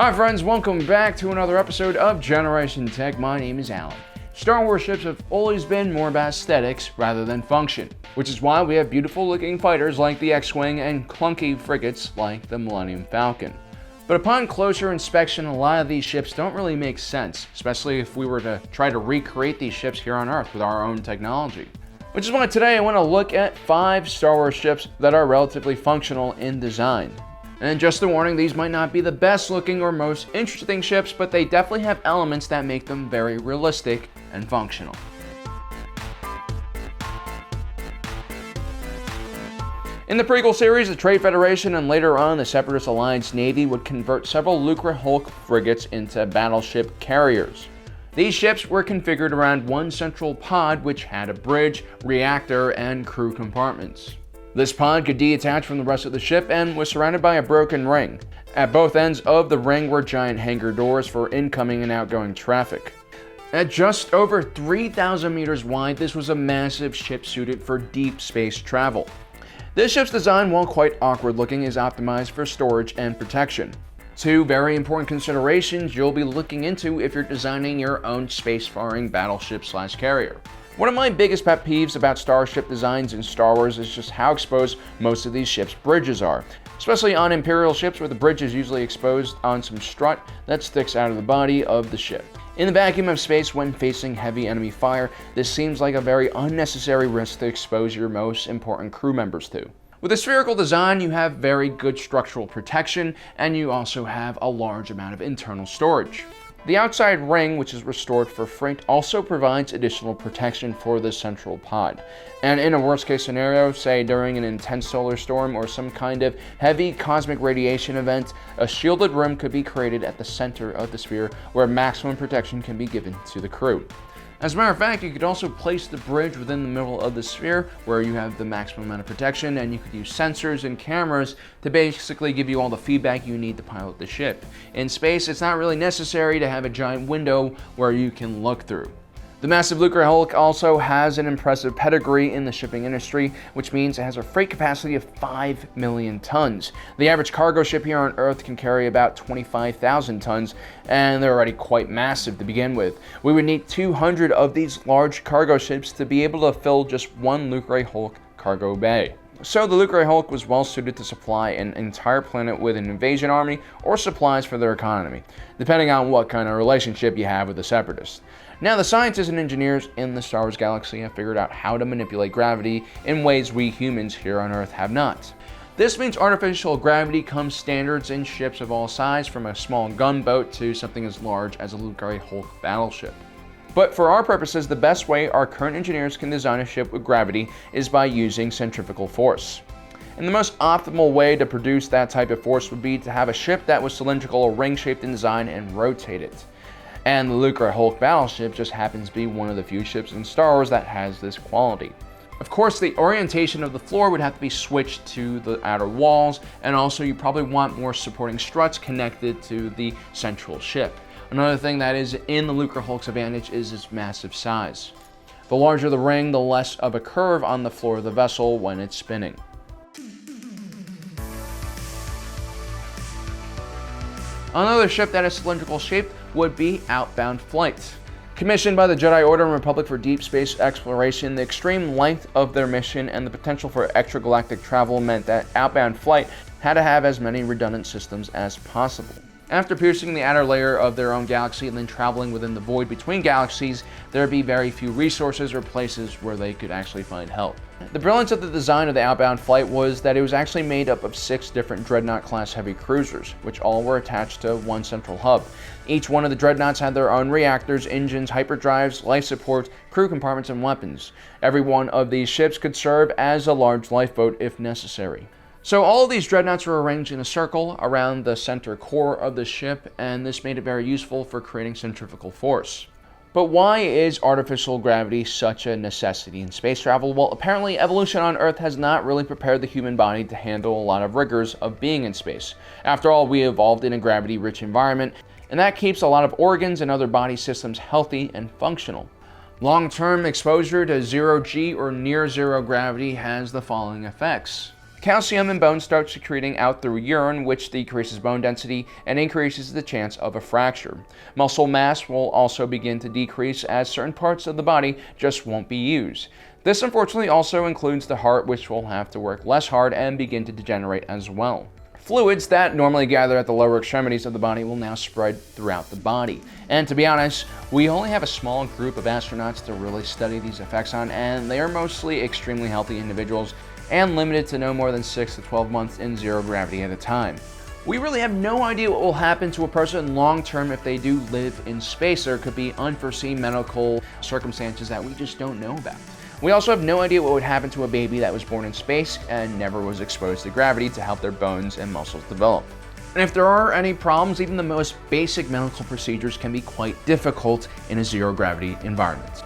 Hi friends, welcome back to another episode of Generation Tech. My name is Alan. Star Wars ships have always been more about aesthetics rather than function, which is why we have beautiful looking fighters like the X-Wing and clunky frigates like the Millennium Falcon. But upon closer inspection, a lot of these ships don't really make sense, especially if we were to try to recreate these ships here on Earth with our own technology. Which is why today I want to look at 5 Star Wars ships that are relatively functional in design. And just a warning, these might not be the best looking or most interesting ships, but they definitely have elements that make them very realistic and functional. In the prequel series, the Trade Federation and later on the Separatist Alliance Navy would convert several Lucrehulk frigates into battleship carriers. These ships were configured around one central pod which had a bridge, reactor, and crew compartments. This pod could detach from the rest of the ship and was surrounded by a broken ring. At both ends of the ring were giant hangar doors for incoming and outgoing traffic. At just over 3,000 meters wide, this was a massive ship suited for deep space travel. This ship's design, while quite awkward looking, is optimized for storage and protection. 2 very important considerations you'll be looking into if you're designing your own spacefaring battleship/carrier. One of my biggest pet peeves about starship designs in Star Wars is just how exposed most of these ships' bridges are, especially on Imperial ships where the bridge is usually exposed on some strut that sticks out of the body of the ship. In the vacuum of space when facing heavy enemy fire, this seems like a very unnecessary risk to expose your most important crew members to. With a spherical design, you have very good structural protection, and you also have a large amount of internal storage. The outside ring, which is restored for freight, also provides additional protection for the central pod. And in a worst case scenario, say during an intense solar storm or some kind of heavy cosmic radiation event, a shielded room could be created at the center of the sphere where maximum protection can be given to the crew. As a matter of fact, you could also place the bridge within the middle of the sphere where you have the maximum amount of protection, and you could use sensors and cameras to basically give you all the feedback you need to pilot the ship. In space, it's not really necessary to have a giant window where you can look through. The massive Lucrehulk also has an impressive pedigree in the shipping industry, which means it has a freight capacity of 5 million tons. The average cargo ship here on Earth can carry about 25,000 tons, and they're already quite massive to begin with. We would need 200 of these large cargo ships to be able to fill just one Lucrehulk cargo bay. So the Lucrehulk was well suited to supply an entire planet with an invasion army or supplies for their economy, depending on what kind of relationship you have with the Separatists. Now, the scientists and engineers in the Star Wars galaxy have figured out how to manipulate gravity in ways we humans here on Earth have not. This means artificial gravity comes standards in ships of all sizes, from a small gunboat to something as large as a Lucrehulk battleship. But for our purposes, the best way our current engineers can design a ship with gravity is by using centrifugal force. And the most optimal way to produce that type of force would be to have a ship that was cylindrical or ring-shaped in design and rotate it. And the Lucrehulk battleship just happens to be one of the few ships in Star Wars that has this quality. Of course, the orientation of the floor would have to be switched to the outer walls, and also you probably want more supporting struts connected to the central ship. Another thing that is in the Lucrehulk's advantage is its massive size. The larger the ring, the less of a curve on the floor of the vessel when it's spinning. Another ship that is cylindrical shaped would be Outbound Flight. Commissioned by the Jedi Order and Republic for deep space exploration, the extreme length of their mission and the potential for extragalactic travel meant that Outbound Flight had to have as many redundant systems as possible. After piercing the outer layer of their own galaxy and then traveling within the void between galaxies, there would be very few resources or places where they could actually find help. The brilliance of the design of the Outbound Flight was that it was actually made up of 6 different Dreadnought-class heavy cruisers, which all were attached to one central hub. Each one of the Dreadnoughts had their own reactors, engines, hyperdrives, life support, crew compartments, and weapons. Every one of these ships could serve as a large lifeboat if necessary. So all of these Dreadnoughts were arranged in a circle around the center core of the ship, and this made it very useful for creating centrifugal force. But why is artificial gravity such a necessity in space travel? Well, apparently evolution on Earth has not really prepared the human body to handle a lot of rigors of being in space. After all, we evolved in a gravity-rich environment, and that keeps a lot of organs and other body systems healthy and functional. Long-term exposure to 0G or near zero gravity has the following effects. Calcium in bones starts secreting out through urine, which decreases bone density and increases the chance of a fracture. Muscle mass will also begin to decrease as certain parts of the body just won't be used. This unfortunately also includes the heart, which will have to work less hard and begin to degenerate as well. Fluids that normally gather at the lower extremities of the body will now spread throughout the body. And to be honest, we only have a small group of astronauts to really study these effects on, and they are mostly extremely healthy individuals and limited to no more than 6 to 12 months in zero gravity at a time. We really have no idea what will happen to a person long term if they do live in space. There could be unforeseen medical circumstances that we just don't know about. We also have no idea what would happen to a baby that was born in space and never was exposed to gravity to help their bones and muscles develop. And if there are any problems, even the most basic medical procedures can be quite difficult in a zero gravity environment.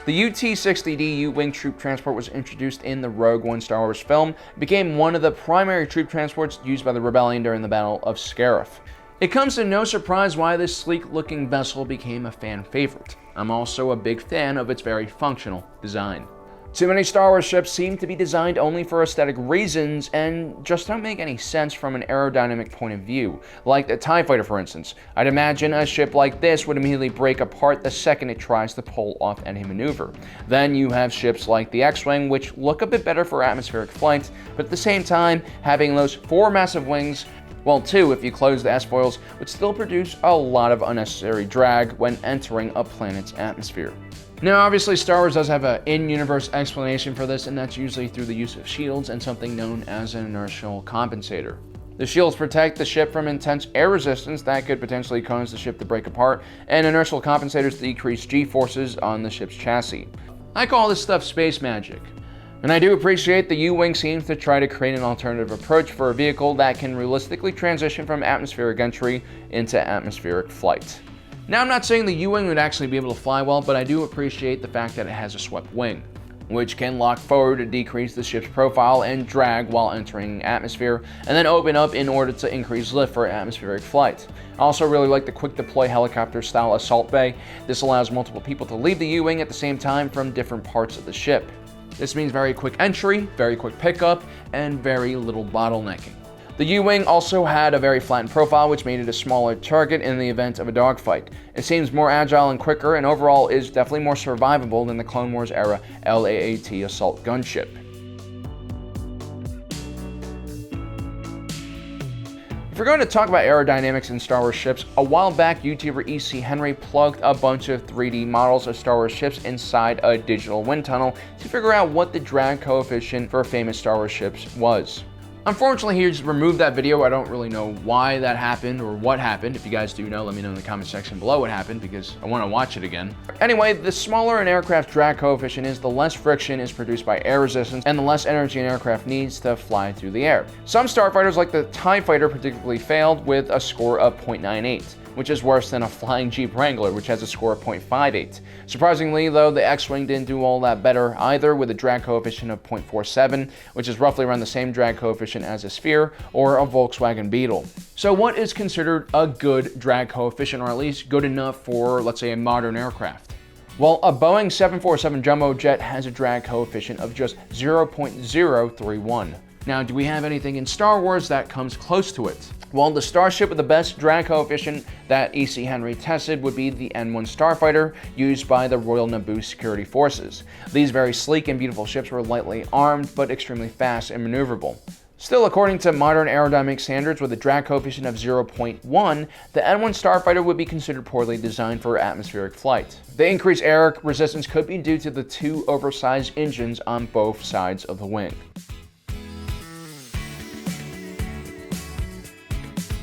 The UT-60D U-Wing troop transport was introduced in the Rogue One Star Wars film and became one of the primary troop transports used by the Rebellion during the Battle of Scarif. It comes to no surprise why this sleek-looking vessel became a fan favorite. I'm also a big fan of its very functional design. Too many Star Wars ships seem to be designed only for aesthetic reasons and just don't make any sense from an aerodynamic point of view. Like the TIE Fighter, for instance. I'd imagine a ship like this would immediately break apart the second it tries to pull off any maneuver. Then you have ships like the X-Wing, which look a bit better for atmospheric flight, but at the same time, having those 4 massive wings, well, 2 if you close the S-foils, would still produce a lot of unnecessary drag when entering a planet's atmosphere. Now, obviously, Star Wars does have an in-universe explanation for this, and that's usually through the use of shields and something known as an inertial compensator. The shields protect the ship from intense air resistance that could potentially cause the ship to break apart, and inertial compensators decrease G-forces on the ship's chassis. I call this stuff space magic. And I do appreciate the U-Wing seems to try to create an alternative approach for a vehicle that can realistically transition from atmospheric entry into atmospheric flight. Now, I'm not saying the U-Wing would actually be able to fly well, but I do appreciate the fact that it has a swept wing, which can lock forward to decrease the ship's profile and drag while entering atmosphere, and then open up in order to increase lift for atmospheric flight. I also really like the quick deploy helicopter style assault bay. This allows multiple people to leave the U-Wing at the same time from different parts of the ship. This means very quick entry, very quick pickup, and very little bottlenecking. The U-Wing also had a very flattened profile, which made it a smaller target in the event of a dogfight. It seems more agile and quicker, and overall is definitely more survivable than the Clone Wars era LAAT assault gunship. If we're going to talk about aerodynamics in Star Wars ships, a while back YouTuber E.C. Henry plugged a bunch of 3D models of Star Wars ships inside a digital wind tunnel to figure out what the drag coefficient for famous Star Wars ships was. Unfortunately, he just removed that video. I don't really know why that happened or what happened. If you guys do know, let me know in the comment section below what happened, because I want to watch it again. Anyway, the smaller an aircraft's drag coefficient is, the less friction is produced by air resistance and the less energy an aircraft needs to fly through the air. Some starfighters, like the TIE Fighter, particularly failed with a score of 0.98. which is worse than a flying Jeep Wrangler, which has a score of 0.58. Surprisingly, though, the X-Wing didn't do all that better either, with a drag coefficient of 0.47, which is roughly around the same drag coefficient as a Sphere or a Volkswagen Beetle. So what is considered a good drag coefficient, or at least good enough for, let's say, a modern aircraft? Well, a Boeing 747 jumbo jet has a drag coefficient of just 0.031. Now, do we have anything in Star Wars that comes close to it? Well, the starship with the best drag coefficient that E.C. Henry tested would be the N-1 Starfighter, used by the Royal Naboo Security Forces. These very sleek and beautiful ships were lightly armed, but extremely fast and maneuverable. Still, according to modern aerodynamic standards with a drag coefficient of 0.1, the N-1 Starfighter would be considered poorly designed for atmospheric flight. The increased air resistance could be due to the 2 oversized engines on both sides of the wing.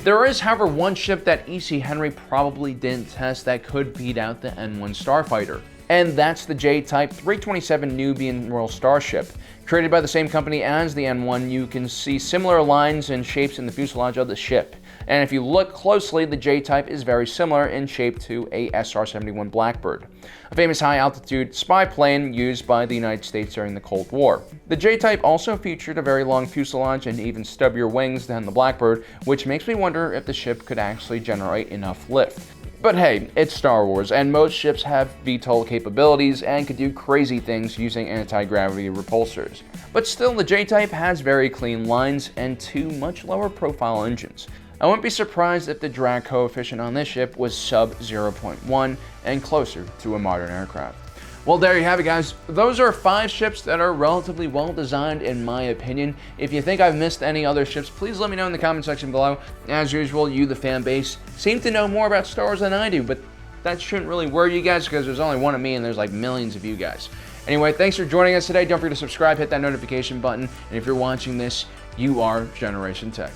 There is, however, one ship that E.C. Henry probably didn't test that could beat out the N-1 Starfighter, and that's the J-Type 327 Nubian Royal Starship. Created by the same company as the N-1, you can see similar lines and shapes in the fuselage of the ship. And if you look closely, the J-Type is very similar in shape to a SR-71 Blackbird, a famous high-altitude spy plane used by the United States during the Cold War. The J-Type also featured a very long fuselage and even stubbier wings than the Blackbird, which makes me wonder if the ship could actually generate enough lift. But hey, it's Star Wars, and most ships have VTOL capabilities and could do crazy things using anti-gravity repulsors. But still, the J-type has very clean lines and 2 much lower profile engines. I wouldn't be surprised if the drag coefficient on this ship was sub 0.1 and closer to a modern aircraft. Well, there you have it, guys. Those are 5 ships that are relatively well designed in my opinion. If you think I've missed any other ships, please let me know in the comment section below. As usual, you, the fan base, seem to know more about Star Wars than I do, but that shouldn't really worry you guys because there's only one of me and there's like millions of you guys. Anyway, thanks for joining us today. Don't forget to subscribe, hit that notification button, and if you're watching this, you are Generation Tech.